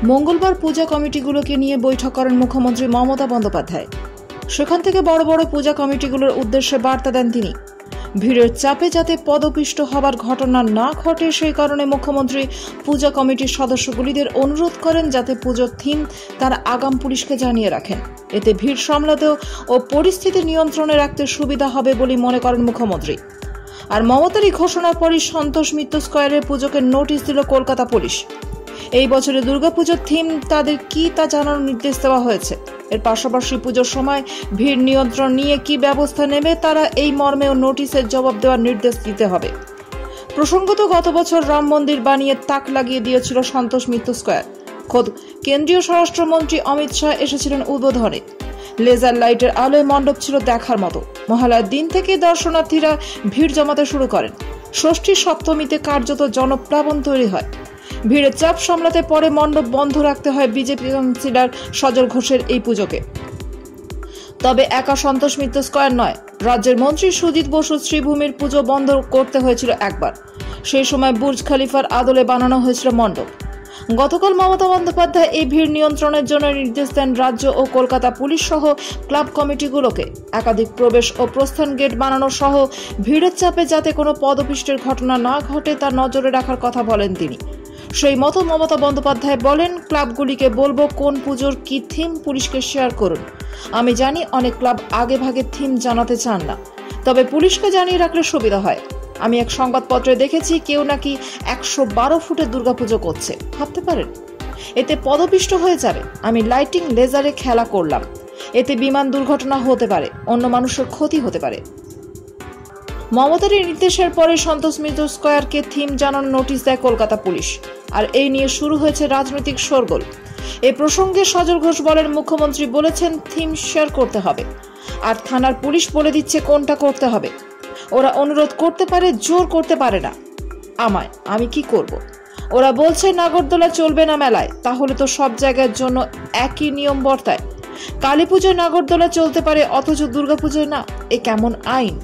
মঙ্গলবার পূজা কমিটিগুলোকে নিয়ে বৈঠক করেন মুখ্যমন্ত্রী মমতা বন্দ্যোপাধ্যায়। সেখান থেকে বড় বড় পূজা কমিটিগুলোর উদ্দেশ্যে বার্তা দেন তিনি। ভিড়ের চাপে যাতে পদপিষ্ট হবার ঘটনা না ঘটে সেই কারণে মুখ্যমন্ত্রী পূজা কমিটির সদস্যগুলিদের অনুরোধ করেন যাতে পুজোর থিম তারা আগাম পুলিশকে জানিয়ে রাখেন। এতে ভিড় সামলাতেও ও পরিস্থিতি নিয়ন্ত্রণে রাখতে সুবিধা হবে বলে মনে করেন মুখ্যমন্ত্রী। আর মমতার এই ঘোষণার পরই সন্তোষ মিত্র স্কয়ারের পুজোকে নোটিশ দিল কলকাতা পুলিশ। এই বছরে দুর্গাপুজোর থিম তাদের কি তা জানানোর নির্দেশ দেওয়া হয়েছে। এর পাশাপাশি পুজোর সময় ভিড় নিয়ন্ত্রণ নিয়ে কি ব্যবস্থা নেবে তারা এই মর্মেও নোটিশের জবাব দেওয়ার নির্দেশ দিতে হবে। প্রসঙ্গত গত বছর রাম মন্দির বানিয়ে তাক লাগিয়ে দিয়েছিল সন্তোষ মিত্র স্কয়ার। খোদ কেন্দ্রীয় স্বরাষ্ট্রমন্ত্রী অমিত শাহ এসেছিলেন উদ্বোধনে। লেজার লাইটের আলোয় মণ্ডপ ছিল দেখার মতো। মহালয়ার দিন থেকে দর্শনার্থীরা ভিড় জমাতে শুরু করেন। ষষ্ঠী সপ্তমীতে কার্যত জনপ্লাবন তৈরি হয়। ভিড়ের চাপ সামলাতে পরে মণ্ডপ বন্ধ রাখতে হয় বিজেপি কাউন্সিলর সজল ঘোষের এই পুজোকে। তবে একা সন্তোষ মিত্র স্কয়ার নয়, রাজ্যের মন্ত্রী সুজিত বসু শ্রীভূমির পুজো বন্ধ করতে হয়েছিল একবার। সেই সময় বুর্জ খলিফার আদলে বানানো হয়েছিল মণ্ডপ। গতকাল মমতা বন্দ্যোপাধ্যায় এই ভিড় নিয়ন্ত্রণের জন্য নির্দেশ দেন রাজ্য ও কলকাতা পুলিশ সহ ক্লাব কমিটিগুলোকে একাধিক প্রবেশ ও প্রস্থান গেট বানানো সহ ভিড়ের চাপে যাতে কোনো পদপিষ্টের ঘটনা না ঘটে তা নজরে রাখার কথা বলেন তিনি। সেই মতো মমতা বন্দ্যোপাধ্যায় বলেন, ক্লাবগুলিকে বলবো কোন পুজোর কি থিম পুলিশকে শেয়ার করুন। আমি জানি অনেক ক্লাব আগে ভাগে থিম জানাতে চান না, তবে পুলিশকে জানিয়ে রাখলে সুবিধা হয়। আমি এক সংবাদপত্রে দেখেছি কেউ নাকি 112 ফুটের দুর্গাপুজো করছে, ভাবতে পারেন। এতে পদপিষ্ট হয়ে যাবে। আমি লাইটিং লেজারে খেলা করলাম, এতে বিমান দুর্ঘটনা হতে পারে, অন্য মানুষের ক্ষতি হতে পারে। মমতার এই নির্দেশের পরে সন্তোষ মিত্র স্কয়ারকে থিম জানানোর নোটিশ দেয় কলকাতা পুলিশ। আর এই নিয়ে শুরু হয়েছে রাজনৈতিক শোরগোল। এ প্রসঙ্গে সজল ঘোষ বলেন, মুখ্যমন্ত্রী বলেছেন থিম শেয়ার করতে হবে, আর থানার পুলিশ বলে দিচ্ছে কোনটা করতে হবে। ওরা অনুরোধ করতে পারে, জোর করতে পারে না। আমি কি করব? ওরা বলছে নাগরদোলা চলবে না মেলায়, তাহলে তো সব জায়গার জন্য একই নিয়ম বর্তায়। কালী পুজোয় নাগরদোলা চলতে পারে অথচ দুর্গাপুজোয় না, এ কেমন আইন?